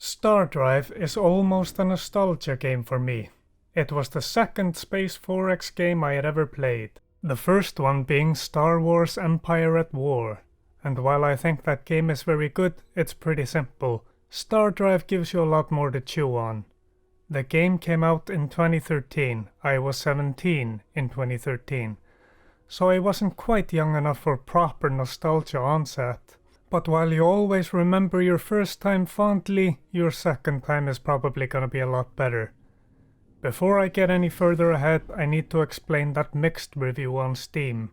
Stardrive is almost a nostalgia game for me. It was the second Space 4X game I had ever played, the first one being Star Wars Empire at War. And while I think that game is very good, it's pretty simple. Stardrive gives you a lot more to chew on. The game came out in 2013, I was 17 in 2013, so I wasn't quite young enough for proper nostalgia onset. But while you always remember your first time fondly, your second time is probably gonna be a lot better. Before I get any further ahead, I need to explain that mixed review on Steam.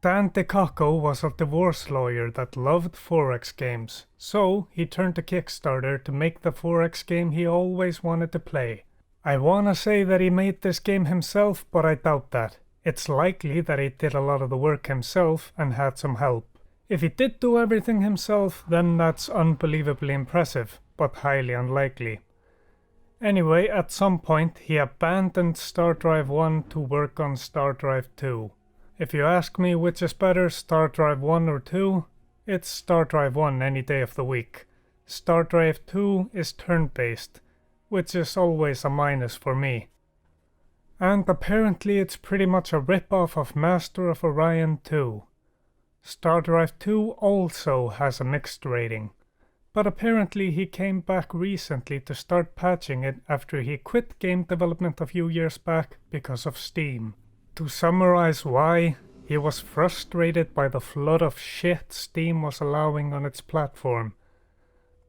Dan DeCacco was a divorce lawyer that loved 4X games, so he turned to Kickstarter to make the 4X game he always wanted to play. I wanna say that he made this game himself, but I doubt that. It's likely that he did a lot of the work himself and had some help. If he did do everything himself, then that's unbelievably impressive, but highly unlikely. Anyway, at some point he abandoned Stardrive 1 to work on Stardrive 2. If you ask me which is better, Stardrive 1 or 2, it's Stardrive 1 any day of the week. Stardrive 2 is turn-based, which is always a minus for me. And apparently it's pretty much a rip-off of Master of Orion 2. Stardrive 2 also has a mixed rating, but apparently he came back recently to start patching it after he quit game development a few years back because of Steam. To summarize why, he was frustrated by the flood of shit Steam was allowing on its platform.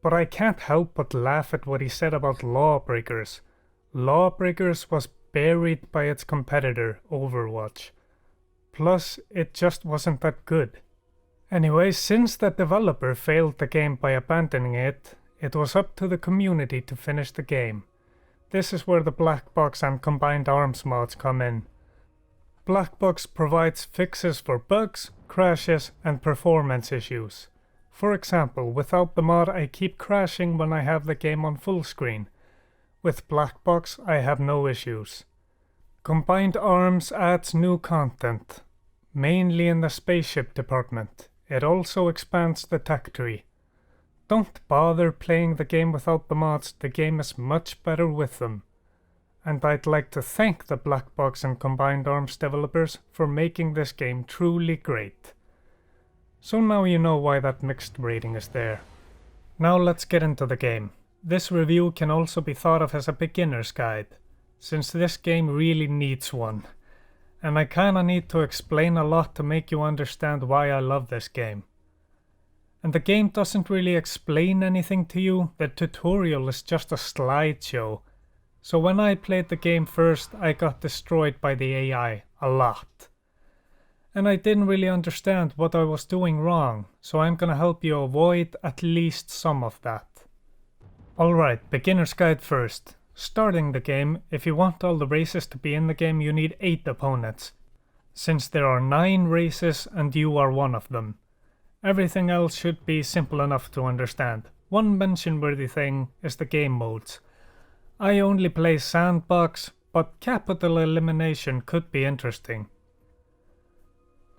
But I can't help but laugh at what he said about Lawbreakers. Lawbreakers was buried by its competitor, Overwatch. Plus, it just wasn't that good. Anyway, since the developer failed the game by abandoning it, it was up to the community to finish the game. This is where the blackbox and combined arms mods come in. Blackbox provides fixes for bugs, crashes, and performance issues. For example, without the mod I keep crashing when I have the game on full screen. With Blackbox I have no issues. Combined Arms adds new content, mainly in the spaceship department. It also expands the tech tree. Don't bother playing the game without the mods, the game is much better with them. And I'd like to thank the Blackbox and Combined Arms developers for making this game truly great. So now you know why that mixed rating is there. Now let's get into the game. This review can also be thought of as a beginner's guide, since this game really needs one. And I kinda need to explain a lot to make you understand why I love this game. And the game doesn't really explain anything to you, the tutorial is just a slideshow. So when I played the game first, I got destroyed by the AI, a lot. And I didn't really understand what I was doing wrong, so I'm gonna help you avoid at least some of that. Alright, beginner's guide first. Starting the game, if you want all the races to be in the game, you need 8 opponents, since there are 9 races and you are one of them. Everything else should be simple enough to understand. One mention-worthy thing is the game modes. I only play Sandbox, but Capital Elimination could be interesting.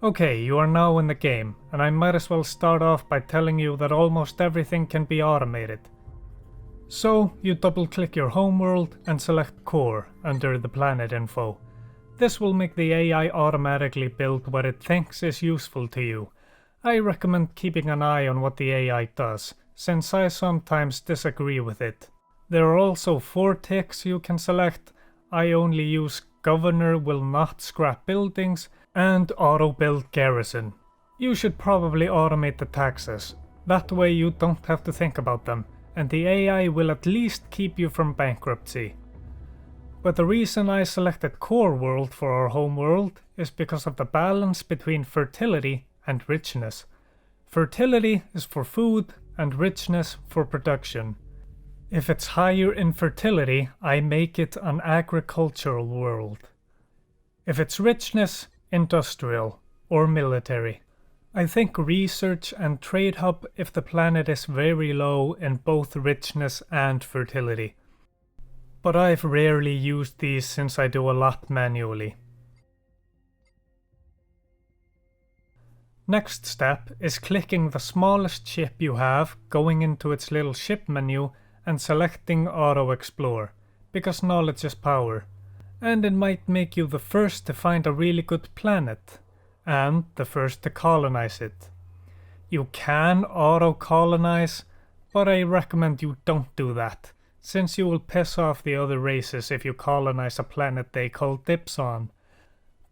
Okay, you are now in the game, and I might as well start off by telling you that almost everything can be automated. So, you double-click your homeworld and select Core under the planet info. This will make the AI automatically build what it thinks is useful to you. I recommend keeping an eye on what the AI does, since I sometimes disagree with it. There are also 4 ticks you can select. I only use Governor will not scrap buildings and Auto-build garrison. You should probably automate the taxes. That way you don't have to think about them, and the AI will at least keep you from bankruptcy. But the reason I selected Core World for our home world is because of the balance between fertility and richness. Fertility is for food and richness for production. If it's higher in fertility, I make it an agricultural world. If it's richness, industrial or military. I think research and trade hub if the planet is very low in both richness and fertility. But I've rarely used these since I do a lot manually. Next step is clicking the smallest ship you have, going into its little ship menu and selecting Auto Explore, because knowledge is power. And it might make you the first to find a really good planet, and the first to colonize it. You can auto-colonize, but I recommend you don't do that, since you will piss off the other races if you colonize a planet they call dibs on.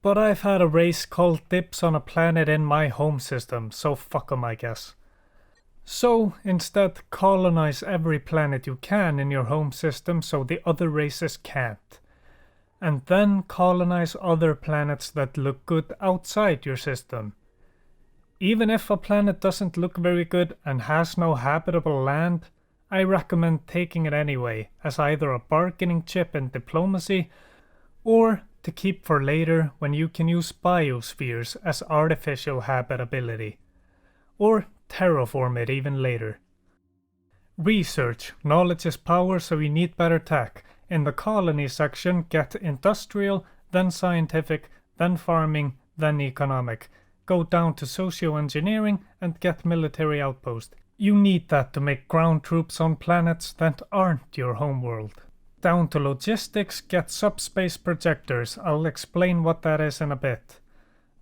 But I've had a race called dibs on a planet in my home system, so fuck 'em I guess. So instead colonize every planet you can in your home system so the other races can't. And then colonize other planets that look good outside your system. Even if a planet doesn't look very good and has no habitable land, I recommend taking it anyway as either a bargaining chip in diplomacy or to keep for later when you can use biospheres as artificial habitability. Or terraform it even later. Research. Knowledge is power, so you need better tech. In the colony section, get industrial, then scientific, then farming, then economic. Go down to socio-engineering and get military outpost. You need that to make ground troops on planets that aren't your homeworld. Down to logistics, get subspace projectors. I'll explain what that is in a bit.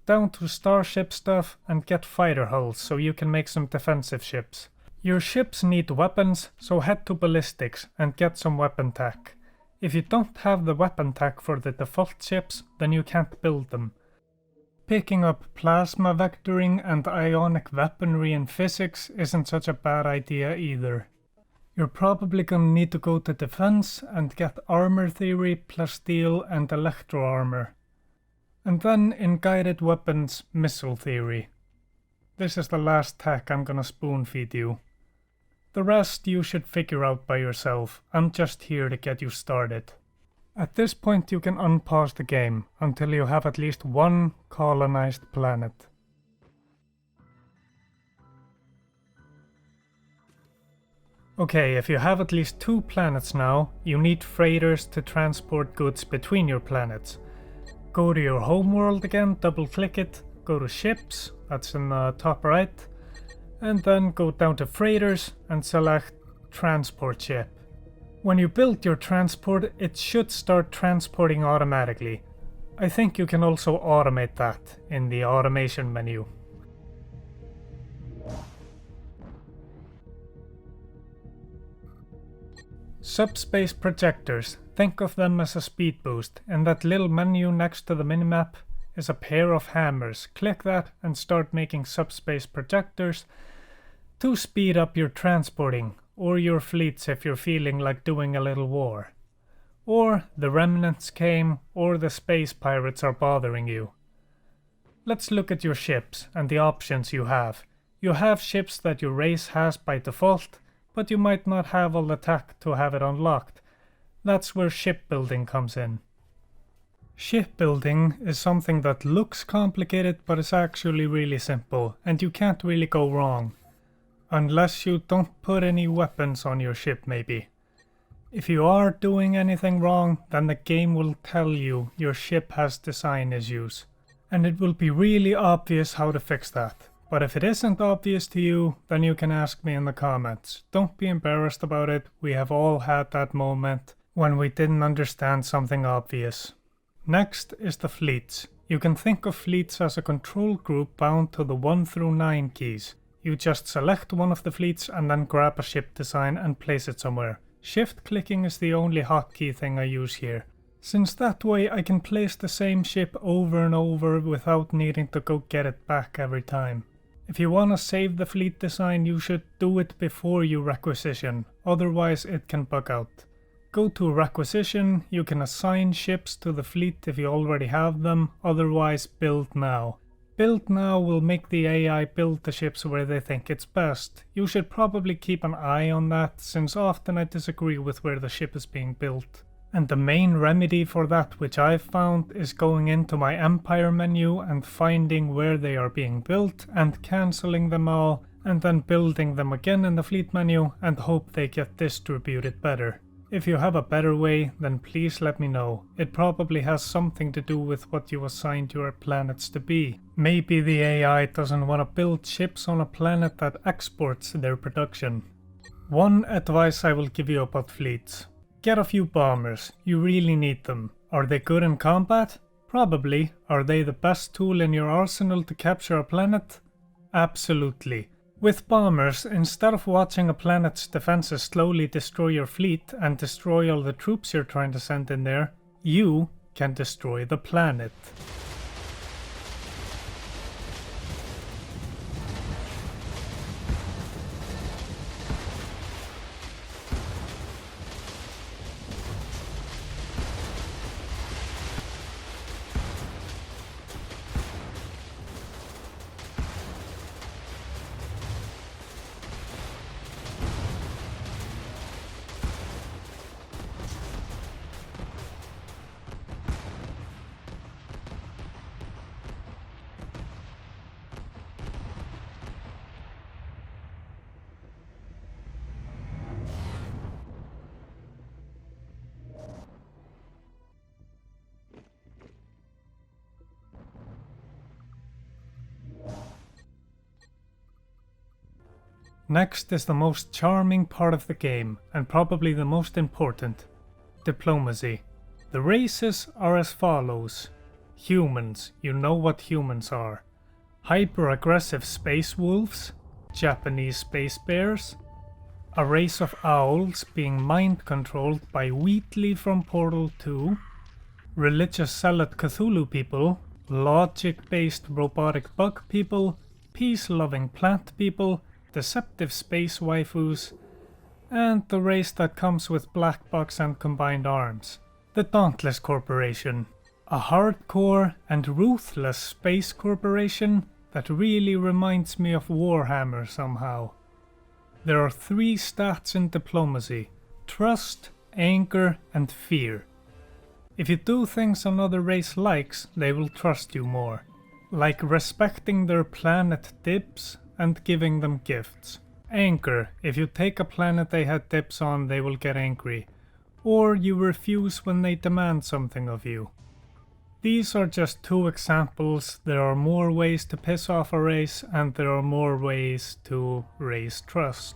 Down to starship stuff and get fighter hulls so you can make some defensive ships. Your ships need weapons, so head to ballistics and get some weapon tech. If you don't have the weapon tech for the default ships, then you can't build them. Picking up plasma vectoring and ionic weaponry in physics isn't such a bad idea either. You're probably gonna need to go to defense and get armor theory, plasteel and electro armor. And then in guided weapons, missile theory. This is the last tech I'm gonna spoon feed you. The rest you should figure out by yourself. I'm just here to get you started. At this point you can unpause the game until you have at least one colonized planet. Okay, if you have at least 2 planets now, you need freighters to transport goods between your planets. Go to your homeworld again, double click it, go to ships, that's in the top right, and then go down to freighters and select transport ship. When you build your transport, it should start transporting automatically. I think you can also automate that in the automation menu. Subspace projectors. Think of them as a speed boost. In that little menu next to the minimap is a pair of hammers. Click that and start making subspace projectors to speed up your transporting, or your fleets if you're feeling like doing a little war. Or the remnants came, or the space pirates are bothering you. Let's look at your ships and the options you have. You have ships that your race has by default, but you might not have all the tech to have it unlocked. That's where shipbuilding comes in. Shipbuilding is something that looks complicated but is actually really simple, and you can't really go wrong. Unless you don't put any weapons on your ship maybe. If you are doing anything wrong, then the game will tell you your ship has design issues. And it will be really obvious how to fix that. But if it isn't obvious to you, then you can ask me in the comments. Don't be embarrassed about it, we have all had that moment when we didn't understand something obvious. Next is the fleets. You can think of fleets as a control group bound to the 1 through 9 keys. You just select one of the fleets and then grab a ship design and place it somewhere. Shift clicking is the only hotkey thing I use here, since that way I can place the same ship over and over without needing to go get it back every time. If you want to save the fleet design, you should do it before you requisition, otherwise it can bug out. Go to requisition, you can assign ships to the fleet if you already have them, otherwise build now. Build now will make the AI build the ships where they think it's best. You should probably keep an eye on that, since often I disagree with where the ship is being built. And the main remedy for that which I've found is going into my Empire menu and finding where they are being built and cancelling them all, and then building them again in the fleet menu and hope they get distributed better. If you have a better way, then please let me know. It probably has something to do with what you assigned your planets to be. Maybe the AI doesn't want to build ships on a planet that exports their production. One advice I will give you about fleets. Get a few bombers, you really need them. Are they good in combat? Probably. Are they the best tool in your arsenal to capture a planet? Absolutely. With bombers, instead of watching a planet's defenses slowly destroy your fleet and destroy all the troops you're trying to send in there, you can destroy the planet. Next is the most charming part of the game, and probably the most important: diplomacy. The races are as follows. Humans, you know what humans are. Hyper-aggressive space wolves, Japanese space bears, a race of owls being mind-controlled by Wheatley from Portal 2, religious zealot Cthulhu people, logic-based robotic bug people, peace-loving plant people, deceptive space waifus, and the race that comes with blackbox and combined arms, the Dauntless Corporation, a hardcore and ruthless space corporation that really reminds me of Warhammer somehow. There are 3 stats in diplomacy: trust, anger, and fear. If you do things another race likes, they will trust you more, like respecting their planet dibs and giving them gifts. Anger: if you take a planet they had dibs on, they will get angry, or you refuse when they demand something of you. These are just 2 examples. There are more ways to piss off a race, and there are more ways to raise trust.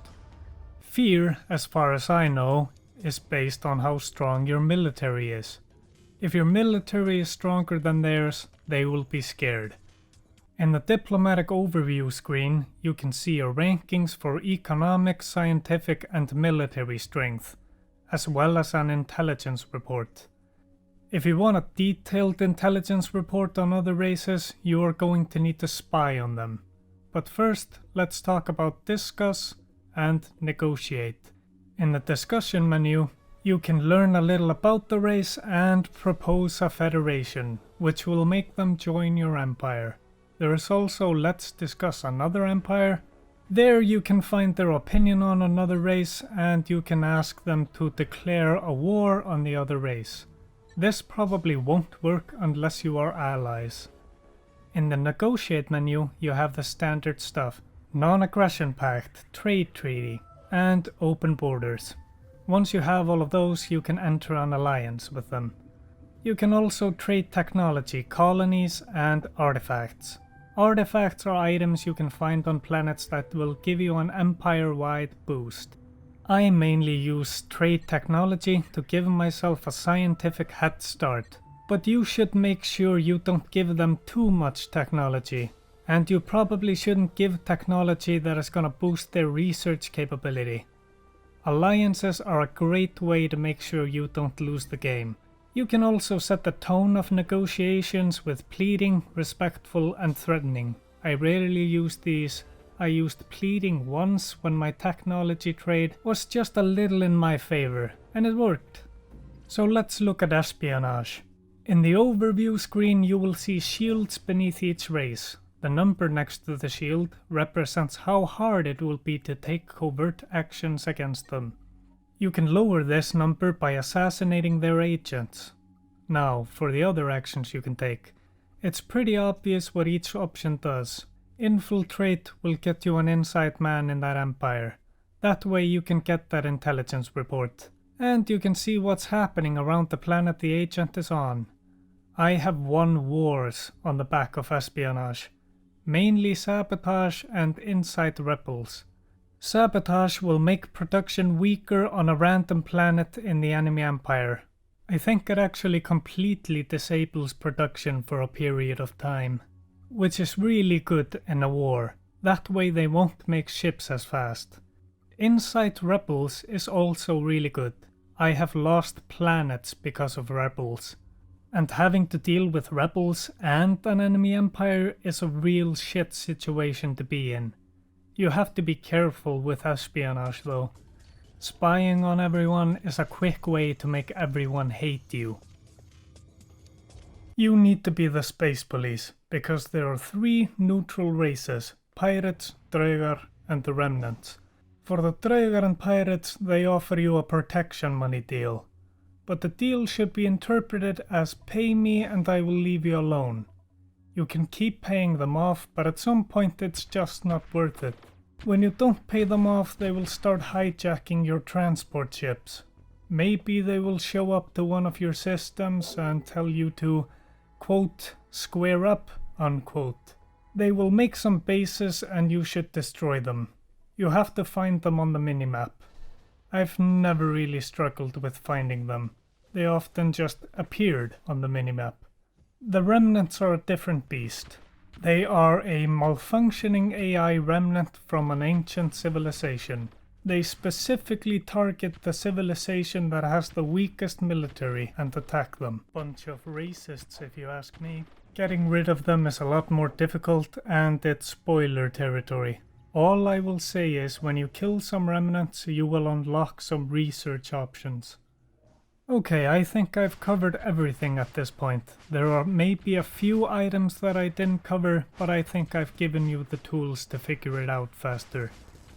Fear, as far as I know, is based on how strong your military is. If your military is stronger than theirs, they will be scared. In the diplomatic overview screen, you can see your rankings for economic, scientific, and military strength, as well as an intelligence report. If you want a detailed intelligence report on other races, you are going to need to spy on them. But first, let's talk about discuss and negotiate. In the discussion menu, you can learn a little about the race and propose a federation, which will make them join your empire. There is also let's discuss another empire. There you can find their opinion on another race, and you can ask them to declare a war on the other race. This probably won't work unless you are allies. In the negotiate menu you have the standard stuff: non-aggression pact, trade treaty, and open borders. Once you have all of those, you can enter an alliance with them. You can also trade technology, colonies, and artifacts. Artifacts are items you can find on planets that will give you an empire-wide boost. I mainly use trade technology to give myself a scientific head start, but you should make sure you don't give them too much technology, and you probably shouldn't give technology that is gonna boost their research capability. Alliances are a great way to make sure you don't lose the game. You can also set the tone of negotiations with pleading, respectful, and threatening. I rarely use these. I used pleading once when my technology trade was just a little in my favor, and it worked. So let's look at espionage. In the overview screen you will see shields beneath each race. The number next to the shield represents how hard it will be to take covert actions against them. You can lower this number by assassinating their agents. Now, for the other actions you can take. It's pretty obvious what each option does. Infiltrate will get you an inside man in that empire. That way you can get that intelligence report. And you can see what's happening around the planet the agent is on. I have won wars on the back of Espionage, mainly sabotage and inside rebels. Sabotage will make production weaker on a random planet in the enemy empire. I think it actually completely disables production for a period of time, which is really good in a war. That way they won't make ships as fast. Inside rebels is also really good. I have lost planets because of rebels. And having to deal with rebels and an enemy empire is a real shit situation to be in. You have to be careful with espionage though. Spying on everyone is a quick way to make everyone hate you. You need to be the space police, because there are 3 neutral races: pirates, draugar, and the remnants. For the draugar and pirates, they offer you a protection money deal. But the deal should be interpreted as pay me and I will leave you alone. You can keep paying them off, but at some point it's just not worth it. When you don't pay them off, they will start hijacking your transport ships. Maybe they will show up to one of your systems and tell you to, quote, square up, unquote. They will make some bases and you should destroy them. You have to find them on the minimap. I've never really struggled with finding them. They often just appeared on the minimap. The remnants are a different beast. They are a malfunctioning AI remnant from an ancient civilization. They specifically target the civilization that has the weakest military and attack them. Bunch of racists if you ask me. Getting rid of them is a lot more difficult and it's spoiler territory. All I will say is when you kill some remnants you will unlock some research options. Okay, I think I've covered everything at this point. There are maybe a few items that I didn't cover, but I think I've given you the tools to figure it out faster.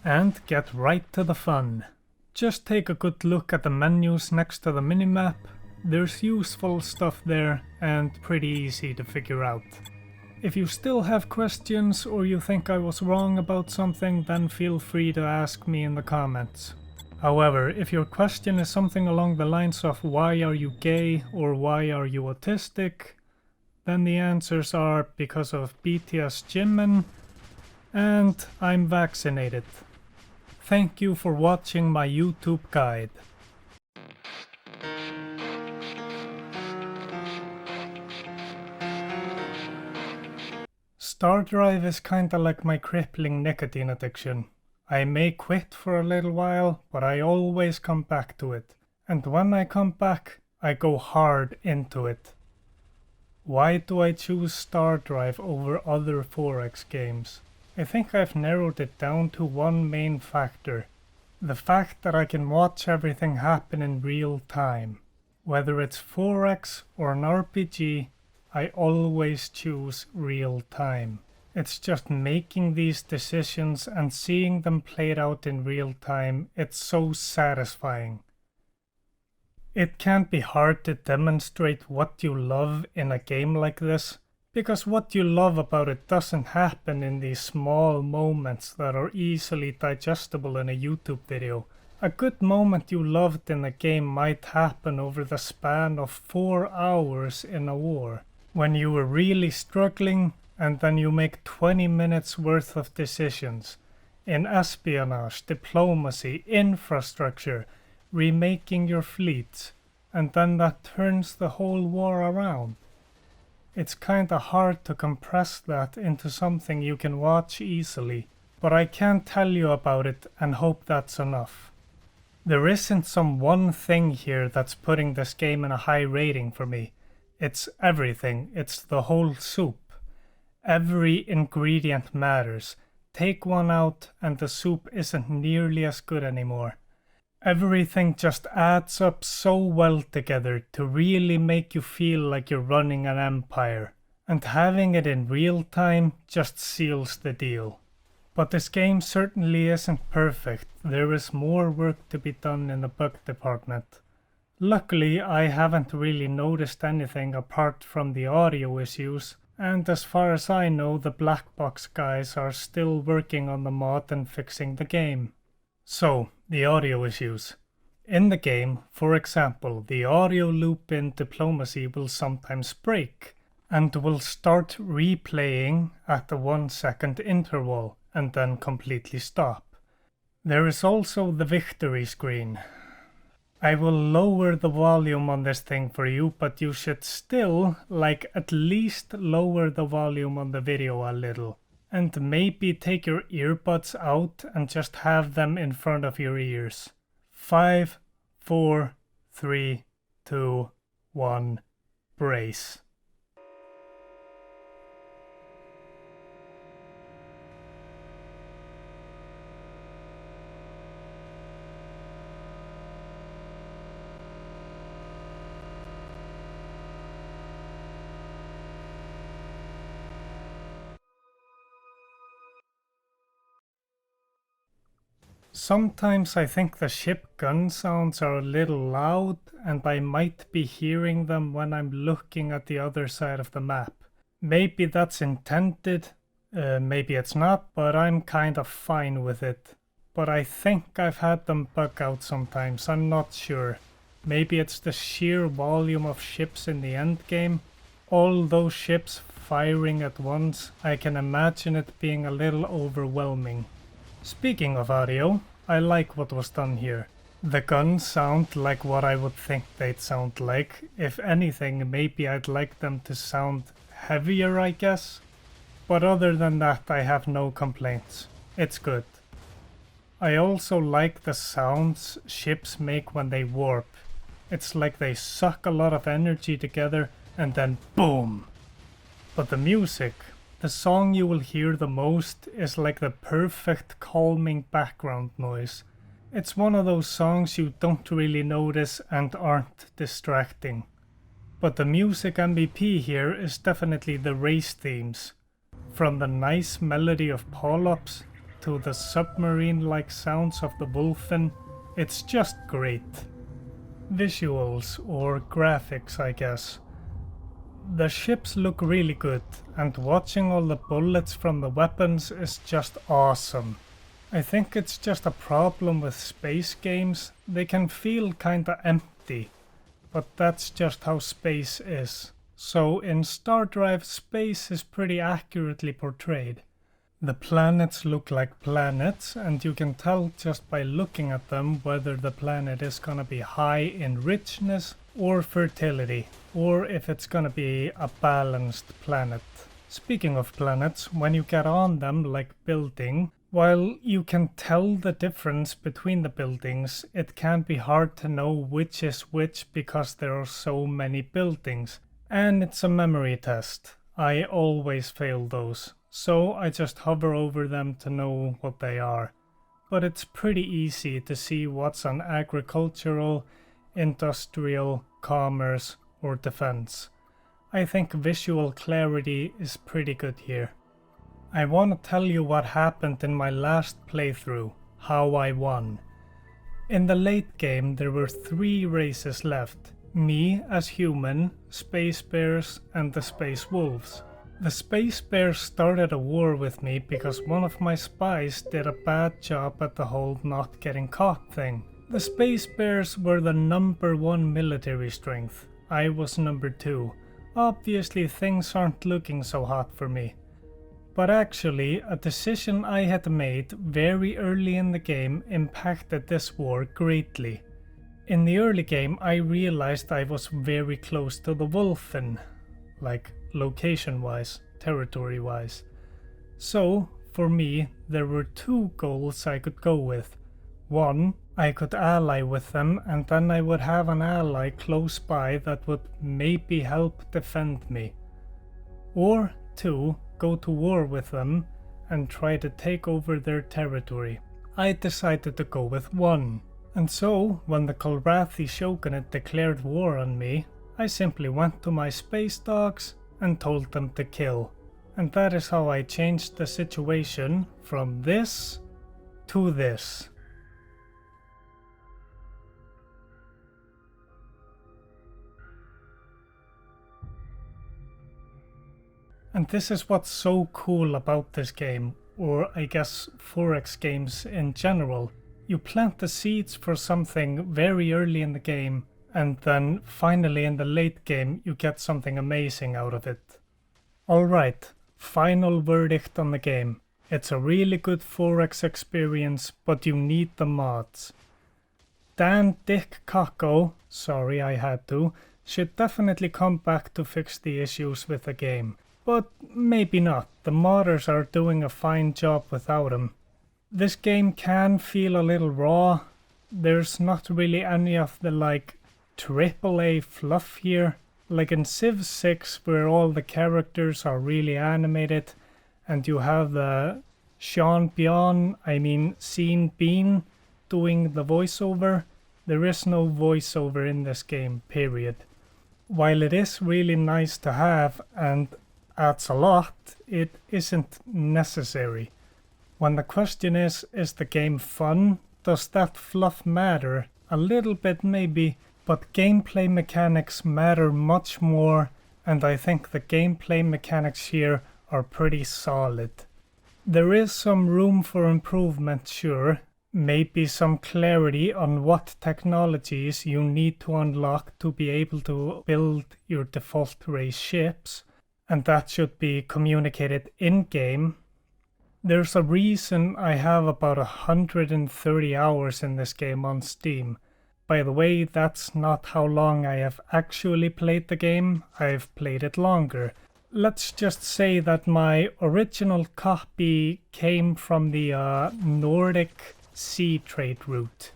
And get right to the fun. Just take a good look at the menus next to the minimap. There's useful stuff there and pretty easy to figure out. If you still have questions or you think I was wrong about something, then feel free to ask me in the comments. However, if your question is something along the lines of why are you gay or why are you autistic, then the answers are because of BTS Jimin and I'm vaccinated. Thank you for watching my YouTube guide. Stardrive is kinda like my crippling nicotine addiction. I may quit for a little while, but I always come back to it. And when I come back, I go hard into it. Why do I choose Stardrive over other 4X games? I think I've narrowed it down to one main factor. The fact that I can watch everything happen in real time. Whether it's 4X or an RPG, I always choose real time. It's just making these decisions and seeing them played out in real time, it's so satisfying. It can be hard to demonstrate what you love in a game like this, because what you love about it doesn't happen in these small moments that are easily digestible in a YouTube video. A good moment you loved in a game might happen over the span of 4 hours in a war, when you were really struggling, and then you make 20 minutes worth of decisions in espionage, diplomacy, infrastructure, remaking your fleets, and then that turns the whole war around. It's kinda hard to compress that into something you can watch easily, but I can tell you about it and hope that's enough. There isn't some one thing here that's putting this game in a high rating for me. It's everything, it's the whole soup. Every ingredient matters. Take one out and the soup isn't nearly as good anymore. Everything just adds up so well together to really make you feel like you're running an empire. And having it in real time just seals the deal. But this game certainly isn't perfect. There is more work to be done in the bug department. Luckily, I haven't really noticed anything apart from the audio issues. And as far as I know, the blackbox guys are still working on the mod and fixing the game. So, the audio issues. In the game, for example, the audio loop in Diplomacy will sometimes break and will start replaying at the 1-second interval and then completely stop. There is also the victory screen. I will lower the volume on this thing for you, but you should still, at least lower the volume on the video a little. And maybe take your earbuds out and just have them in front of your ears. 5, 4, 3, 2, 1, brace. Sometimes I think the ship gun sounds are a little loud and I might be hearing them when I'm looking at the other side of the map. Maybe that's intended, maybe it's not, but I'm kind of fine with it. But I think I've had them bug out sometimes, I'm not sure. Maybe it's the sheer volume of ships in the endgame. All those ships firing at once, I can imagine it being a little overwhelming. Speaking of audio, I like what was done here. The guns sound like what I would think they'd sound like. If anything, maybe I'd like them to sound heavier, I guess. But other than that, I have no complaints. It's good. I also like the sounds ships make when they warp. It's like they suck a lot of energy together and then boom! But the music, the song you will hear the most is like the perfect calming background noise. It's one of those songs you don't really notice and aren't distracting. But the music MVP here is definitely the race themes. From the nice melody of Polyps to the submarine-like sounds of the Wolfen, it's just great. Visuals, or graphics I guess. The ships look really good, and watching all the bullets from the weapons is just awesome. I think it's just a problem with space games, they can feel kinda empty, but that's just how space is. So in Stardrive, space is pretty accurately portrayed. The planets look like planets, and you can tell just by looking at them whether the planet is gonna be high in richness or fertility, or if it's gonna be a balanced planet. Speaking of planets, when you get on them like building, while you can tell the difference between the buildings, it can be hard to know which is which because there are so many buildings. And it's a memory test. I always fail those, so I just hover over them to know what they are. But it's pretty easy to see what's an agricultural, industrial, commerce, or defense. I think visual clarity is pretty good here. I want to tell you what happened in my last playthrough, how I won. In the late game there were 3 races left, me as human, Space Bears and the Space Wolves. The Space Bears started a war with me because one of my spies did a bad job at the whole not getting caught thing. The Space Bears were the number 1 military strength, I was number 2. Obviously things aren't looking so hot for me. But actually, a decision I had made very early in the game impacted this war greatly. In the early game I realized I was very close to the Wolfen, like location-wise, territory-wise. So, for me, there were 2 goals I could go with. 1, I could ally with them and then I would have an ally close by that would maybe help defend me. Or 2, go to war with them and try to take over their territory. I decided to go with 1. And so, when the Kolrathi Shogunate declared war on me, I simply went to my space dogs and told them to kill. And that is how I changed the situation from this to this. And this is what's so cool about this game, or I guess 4X games in general. You plant the seeds for something very early in the game, and then finally in the late game you get something amazing out of it. Alright, final verdict on the game. It's a really good 4X experience, but you need the mods. Dan Dick Cocko, sorry I had to, should definitely come back to fix the issues with the game. But maybe not, the modders are doing a fine job without him. This game can feel a little raw. There's not really any of the AAA fluff here. Like in Civ 6 where all the characters are really animated and you have the Sean Bean doing the voiceover. There is no voiceover in this game, period. While it is really nice to have and adds a lot, it isn't necessary. When the question is the game fun? Does that fluff matter? A little bit maybe, but gameplay mechanics matter much more, and I think the gameplay mechanics here are pretty solid. There is some room for improvement, sure. Maybe some clarity on what technologies you need to unlock to be able to build your default race ships, and that should be communicated in-game. There's a reason I have about 130 hours in this game on Steam. By the way, that's not how long I have actually played the game, I've played it longer. Let's just say that my original copy came from the Nordic sea trade route.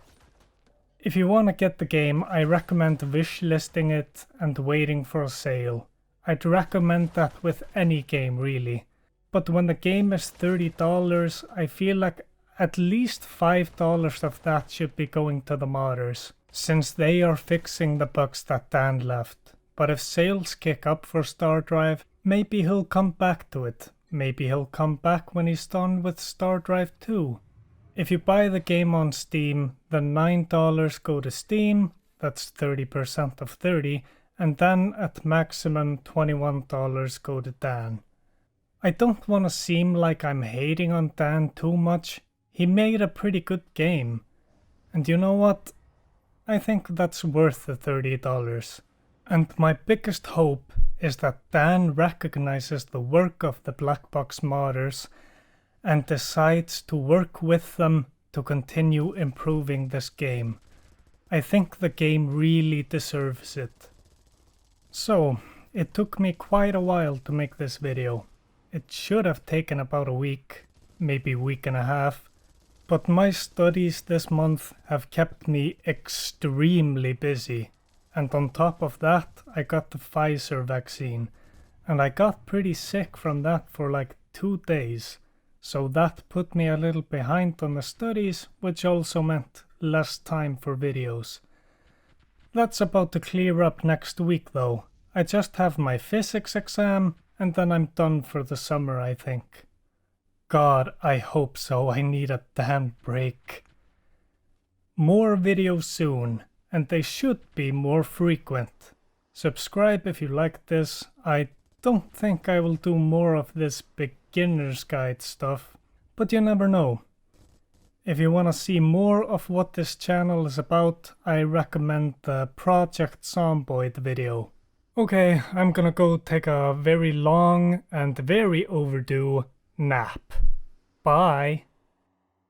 If you want to get the game, I recommend wishlisting it and waiting for a sale. I'd recommend that with any game really. But when the game is $30, I feel like at least $5 of that should be going to the modders, since they are fixing the bugs that Dan left. But if sales kick up for Stardrive, maybe he'll come back to it. Maybe he'll come back when he's done with Stardrive 2. If you buy the game on Steam, then $9 go to Steam, that's 30% of 30, and then at maximum $21 go to Dan. I don't want to seem like I'm hating on Dan too much. He made a pretty good game. And you know what? I think that's worth the $30. And my biggest hope is that Dan recognizes the work of the blackbox modders and decides to work with them to continue improving this game. I think the game really deserves it. So, it took me quite a while to make this video. It should have taken about a week, maybe a week and a half, but my studies this month have kept me extremely busy. And on top of that, I got the Pfizer vaccine, and I got pretty sick from that for like 2 days. So that put me a little behind on the studies, which also meant less time for videos. That's about to clear up next week though. I just have my physics exam, and then I'm done for the summer, I think. God, I hope so. I need a damn break. More videos soon, and they should be more frequent. Subscribe if you like this. I don't think I will do more of this beginner's guide stuff, but you never know. If you want to see more of what this channel is about, I recommend the Project Zomboid video. Okay, I'm gonna go take a very long and very overdue nap. Bye.